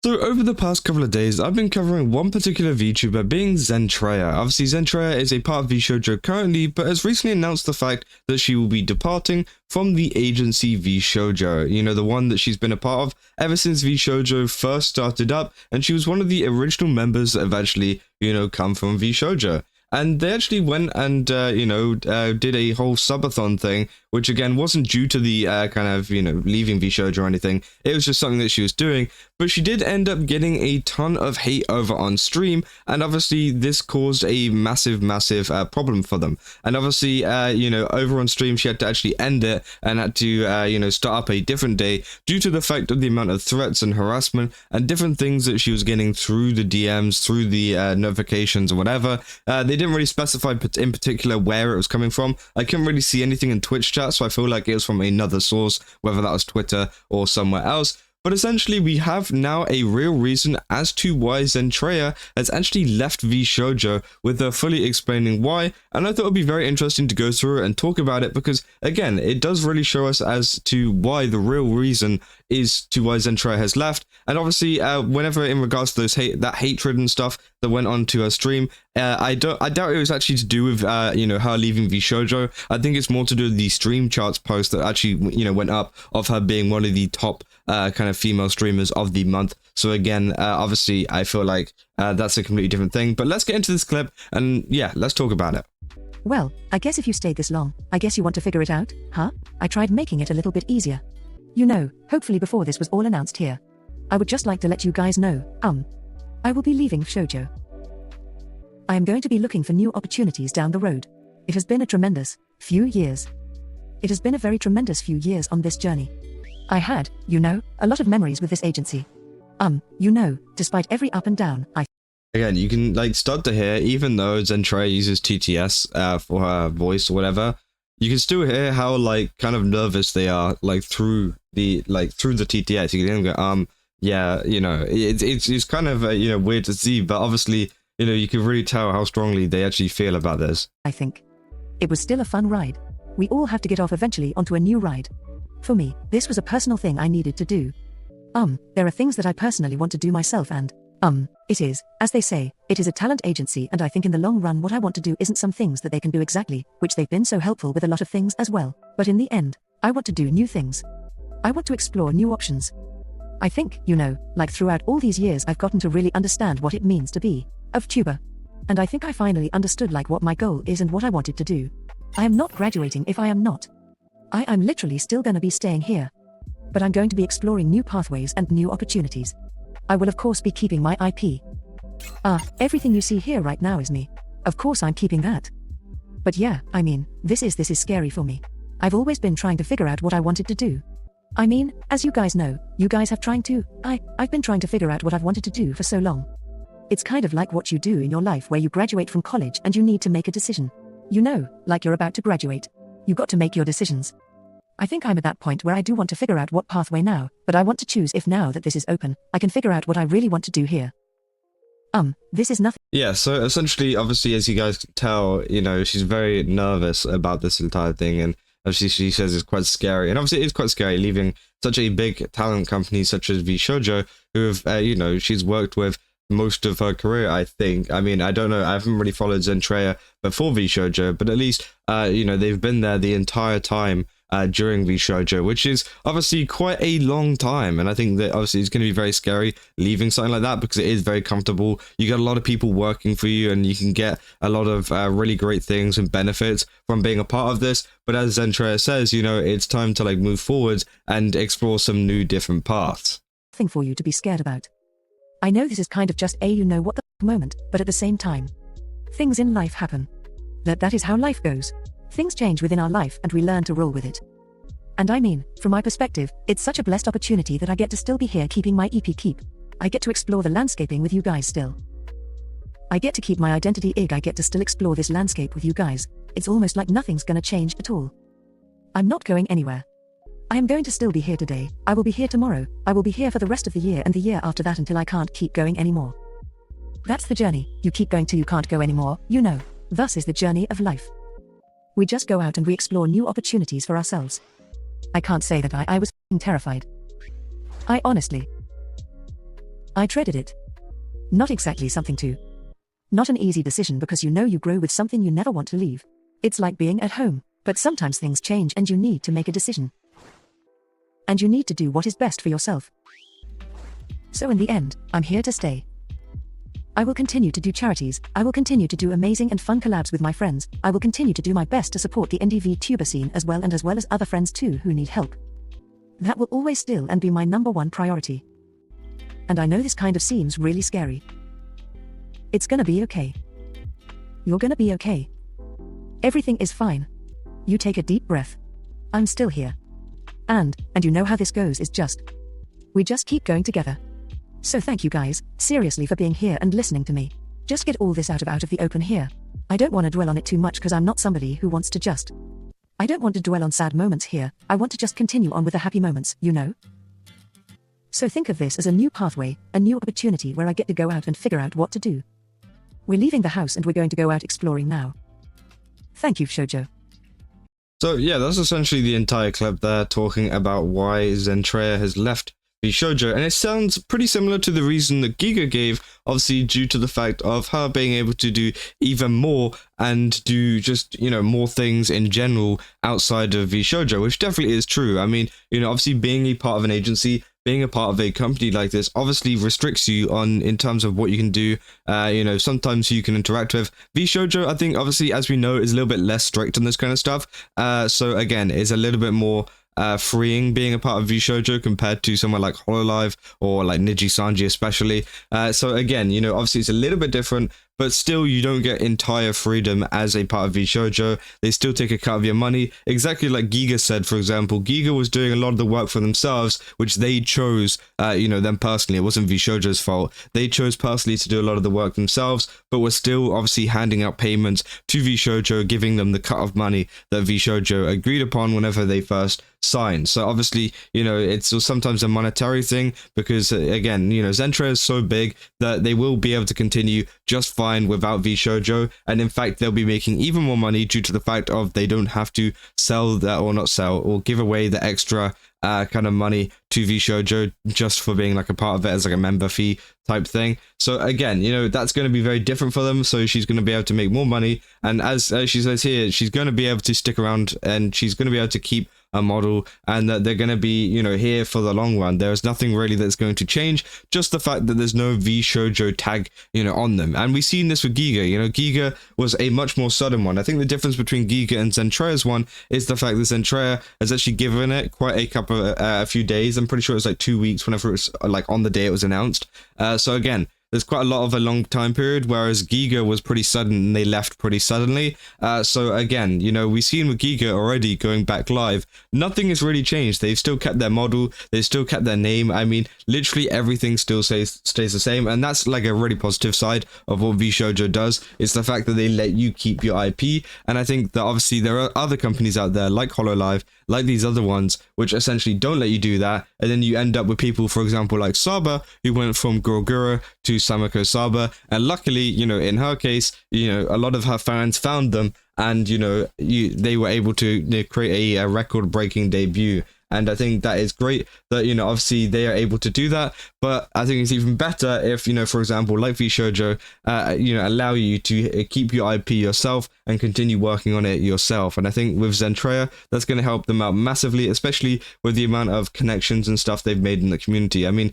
So over the past couple of days, I've been covering one particular VTuber being Zentreya. Obviously, Zentreya is a part of VShojo currently, but has recently announced the fact that she will be departing from the agency VShojo. You know, the one that she's been a part of ever since VShojo first started up, and she was one of the original members that have actually, come from VShojo. And they actually went and, did a whole subathon thing, which again wasn't due to the leaving VShojo or anything. It was just something that she was doing. But she did end up getting a ton of hate over on stream. And obviously this caused a massive problem for them. And obviously, over on stream, she had to actually end it and had to, start up a different day due to the fact of the amount of threats and harassment and different things that she was getting through the DMs, through the notifications or whatever. They didn't really specify in particular where it was coming from. I couldn't really see anything in Twitch chat, so I feel like it was from another source, whether that was Twitter or somewhere else. But essentially, we have now a real reason as to why Zentreya has actually left VShojo, with her fully explaining why, and I thought it would be very interesting to go through it and talk about it, because, again, it does really show us as to why the real reason is to why Zentreya has left. And obviously, whenever in regards to that hatred and stuff that went on to her stream, I doubt it was actually to do with, her leaving VShojo. I think it's more to do with the stream charts post that actually, went up of her being one of the top kind of female streamers of the month. So again, obviously, I feel like that's a completely different thing. But let's get into this clip and yeah, let's talk about it. Well, I guess if you stayed this long, I guess you want to figure it out, huh? I tried making it a little bit easier. Hopefully before this was all announced here. I would just like to let you guys know, I will be leaving VShojo. I am going to be looking for new opportunities down the road. It has been a tremendous few years. It has been a very tremendous few years on this journey. I had, a lot of memories with this agency. Despite every up and down, Again, you can start to hear, even though Zentreya uses TTS for her voice or whatever, you can still hear how kind of nervous they are through the TTS. You can go, yeah, it's kind of weird to see, but obviously, you can really tell how strongly they actually feel about this. I think it was still a fun ride. We all have to get off eventually onto a new ride. For me, this was a personal thing I needed to do. There are things that I personally want to do myself, and it is, as they say, it is a talent agency, and I think in the long run what I want to do isn't some things that they can do exactly, which they've been so helpful with a lot of things as well. But in the end, I want to do new things. I want to explore new options. I think, throughout all these years I've gotten to really understand what it means to be a VTuber. And I think I finally understood what my goal is and what I wanted to do. I am not graduating if I am not. I am literally still gonna be staying here. But I'm going to be exploring new pathways and new opportunities. I will of course be keeping my IP. Everything you see here right now is me. Of course I'm keeping that. But yeah, this is scary for me. I've always been trying to figure out what I wanted to do. As you guys know, you guys have trying to, I've been trying to figure out what I've wanted to do for so long. It's kind of like what you do in your life where you graduate from college and you need to make a decision. You're about to graduate. You got to make your decisions. I think I'm at that point where I do want to figure out what pathway now, but I want to choose if now that this is open, I can figure out what I really want to do here. This is nothing. Yeah, so essentially, obviously, as you guys can tell, she's very nervous about this entire thing, and obviously she says it's quite scary, and obviously it's quite scary leaving such a big talent company such as VShojo, who have, she's worked with most of her career, I think. I don't know, I haven't really followed Zentreya before VShojo, but at least, they've been there the entire time during VShojo, which is obviously quite a long time, and I think that obviously it's going to be very scary leaving something like that, because it is very comfortable. You get a lot of people working for you, and you can get a lot of really great things and benefits from being a part of this. But as Zentreya says, it's time to move forward and explore some new different paths. Thing for you to be scared about. I know this is kind of just a what the moment, but at the same time, things in life happen. That is how life goes. Things change within our life and we learn to roll with it. And from my perspective, it's such a blessed opportunity that I get to still be here keeping my EP keep. I get to explore the landscaping with you guys still. I get to keep my identity I get to still explore this landscape with you guys. It's almost like nothing's gonna change at all. I'm not going anywhere. I am going to still be here today, I will be here tomorrow, I will be here for the rest of the year and the year after that until I can't keep going anymore. That's the journey, you keep going till you can't go anymore, thus is the journey of life. We just go out and we explore new opportunities for ourselves. I can't say that I was terrified. I honestly I dreaded it. Not exactly something to. Not an easy decision because you know you grow with something you never want to leave. It's like being at home, but sometimes things change and you need to make a decision. And you need to do what is best for yourself. So in the end, I'm here to stay. I will continue to do charities, I will continue to do amazing and fun collabs with my friends, I will continue to do my best to support the indie VTuber scene as well as other friends too who need help. That will always still and be my #1 priority. And I know this kind of seems really scary. It's gonna be okay. You're gonna be okay. Everything is fine. You take a deep breath. I'm still here. And you know how this goes is we just keep going together. So thank you guys, seriously, for being here and listening to me. Just get all this out of the open here. I don't want to dwell on it too much because I'm not somebody who wants to I don't want to dwell on sad moments here, I want to just continue on with the happy moments, you know? So think of this as a new pathway, a new opportunity where I get to go out and figure out what to do. We're leaving the house and we're going to go out exploring now. Thank you, VShojo. So yeah, that's essentially the entire clip there, talking about why Zentreya has left VShojo, and it sounds pretty similar to the reason that Geega gave, obviously due to the fact of her being able to do even more and do just, more things in general outside of VShojo, which definitely is true. I mean, obviously being a part of an agency, being a part of a company like this obviously restricts you in terms of what you can do, sometimes you can interact with. VShojo, I think, obviously, as we know, is a little bit less strict on this kind of stuff, so again, is a little bit more freeing being a part of VShojo compared to somewhere like Hololive or like Niji Sanji especially. So again, obviously it's a little bit different, but still you don't get entire freedom as a part of VShojo. They still take a cut of your money, exactly like Geega said. For example, Geega was doing a lot of the work for themselves, which they chose, them personally. It wasn't VShojo's fault. They chose personally to do a lot of the work themselves, but were still obviously handing out payments to VShojo, giving them the cut of money that VShojo agreed upon whenever they first signed. So obviously, it's sometimes a monetary thing because, again, Zentreya is so big that they will be able to continue just fine without VShojo, and in fact they'll be making even more money due to the fact of they don't have to sell that, or not sell, or give away the extra kind of money to VShojo just for being like a part of it as like a member fee type thing. So again, that's going to be very different for them, so she's going to be able to make more money, and as she says here, she's going to be able to stick around and she's going to be able to keep a model, and that they're going to be, here for the long run. There's nothing really that's going to change, just the fact that there's no VShojo tag, on them. And we've seen this with Geega. Geega was a much more sudden one. I think the difference between Geega and Zentreya's one is the fact that Zentreya has actually given it quite a few days. I'm pretty sure it was like 2 weeks whenever it was like on the day it was announced. So again, there's quite a lot of a long time period, whereas Geega was pretty sudden and they left pretty suddenly. So again, we've seen with Geega already going back live, nothing has really changed. They've still kept their model, they've still kept their name. I mean, literally everything still stays the same, and that's like a really positive side of what VShojo does. It's the fact that they let you keep your IP, and I think that obviously there are other companies out there like Hololive, like these other ones, which essentially don't let you do that, and then you end up with people, for example, like Saba, who went from Gorogura to Samako Saba, and luckily, in her case, a lot of her fans found them, and they were able to create a record-breaking debut. And I think that is great that, obviously they are able to do that. But I think it's even better if, for example, like VShojo, allow you to keep your IP yourself and continue working on it yourself. And I think with Zentreya, that's going to help them out massively, especially with the amount of connections and stuff they've made in the community. I mean,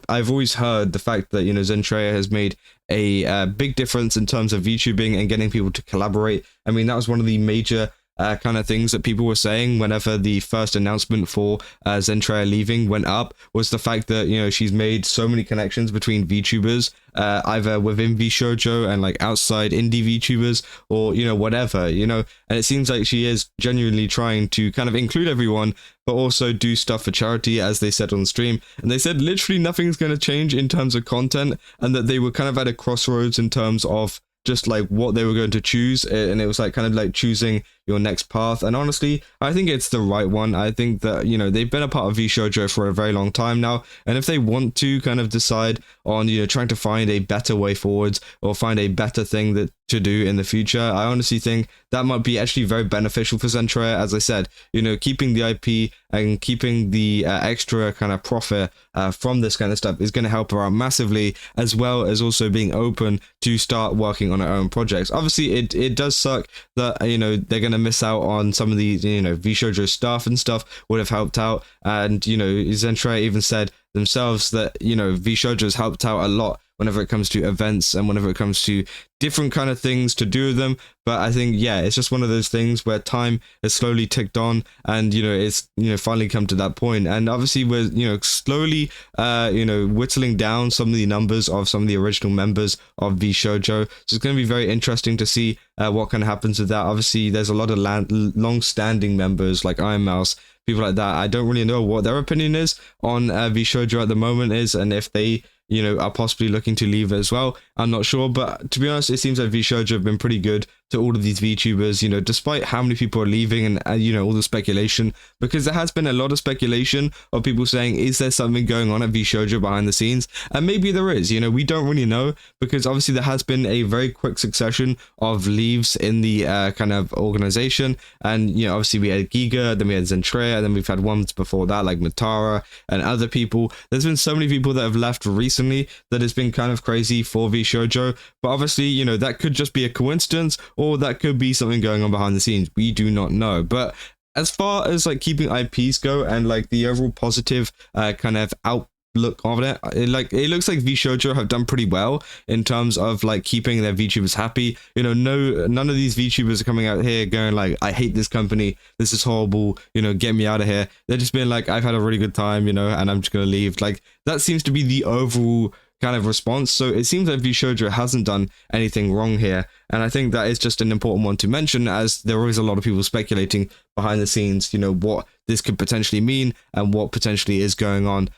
I've always heard the fact that, Zentreya has made a big difference in terms of VTubing and getting people to collaborate. I mean, that was one of the major kind of things that people were saying whenever the first announcement for Zentreya leaving went up, was the fact that she's made so many connections between VTubers, either within VShojo and like outside indie VTubers, or whatever, and it seems like she is genuinely trying to kind of include everyone, but also do stuff for charity, as they said on stream. And they said literally nothing's going to change in terms of content, and that they were kind of at a crossroads in terms of just like what they were going to choose, and it was like kind of like choosing your next path. And honestly, I think it's the right one. I think that, you know, they've been a part of VShojo for a very long time now, and if they want to kind of decide on, you know, trying to find a better way forwards or find a better thing that to do in the future, I honestly think that might be actually very beneficial for Zentreya. As I said, you know, keeping the IP and keeping the extra kind of profit from this kind of stuff is going to help her out massively, as well as also being open to start working on her own projects. Obviously, it does suck that, you know, they're going to miss out on some of the, you know, VShojo stuff and stuff would have helped out. And, you know, Zentreya even said themselves that, you know, VShojo has helped out a lot whenever it comes to events and whenever it comes to different kind of things to do with them. But I think, yeah, it's just one of those things where time has slowly ticked on, and, you know, it's, you know, finally come to that point. And obviously we're, you know, slowly, you know, whittling down some of the numbers of some of the original members of VShojo. So it's going to be very interesting to see what kind of happens with that. Obviously, there's a lot of long-standing members like ironmouse, people like that. I don't really know what their opinion is on VShojo at the moment is, and if they, you know, are possibly looking to leave as well. I'm not sure, but to be honest, it seems like VShojo have been pretty good to all of these VTubers, you know, despite how many people are leaving and you know, all the speculation, because there has been a lot of speculation of people saying, is there something going on at VShojo behind the scenes? And maybe there is, you know, we don't really know, because obviously there has been a very quick succession of leaves in the kind of organization. And, you know, obviously we had Geega, then we had Zentreya, and then we've had ones before that like Matara and other people. There's been so many people that have left recently that has been kind of crazy for VShojo, but obviously, you know, that could just be a coincidence, or that could be something going on behind the scenes. We do not know. But as far as like keeping IPs go and like the overall positive kind of outlook of it, it looks like VShojo have done pretty well in terms of like keeping their VTubers happy. You know, none of these VTubers are coming out here going like, I hate this company, this is horrible, you know, get me out of here. They're just being like, I've had a really good time, you know, and I'm just gonna leave. Like, that seems to be the overall kind of response. So it seems like VShojo hasn't done anything wrong here, and I think that is just an important one to mention, as there is a lot of people speculating behind the scenes, you know, what this could potentially mean and what potentially is going on,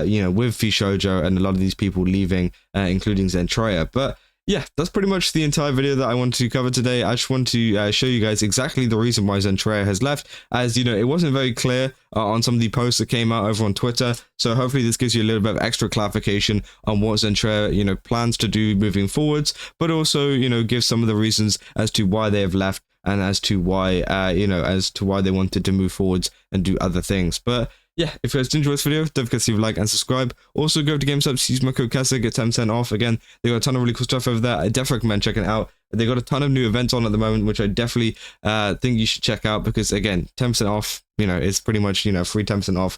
you know, with VShojo and a lot of these people leaving, including Zentreya. But yeah, that's pretty much the entire video that I wanted to cover today. I just want to show you guys exactly the reason why Zentreya has left, as, you know, it wasn't very clear on some of the posts that came out over on Twitter. So hopefully this gives you a little bit of extra clarification on what Zentreya, you know, plans to do moving forwards, but also, you know, give some of the reasons as to why they have left and as to why, you know, as to why they wanted to move forwards and do other things. But yeah, if you guys did enjoy this video, don't forget to leave a like and subscribe. Also, go to GameStop, use my code CASA, get 10% off. Again, they got a ton of really cool stuff over there. I definitely recommend checking it out. They got a ton of new events on at the moment, which I definitely think you should check out, because again, 10% off, you know, it's pretty much, you know, free 10% off.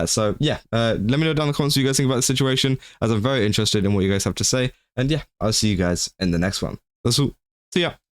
So yeah, let me know down in the comments what you guys think about the situation, as I'm very interested in what you guys have to say. And yeah, I'll see you guys in the next one. That's all. See ya.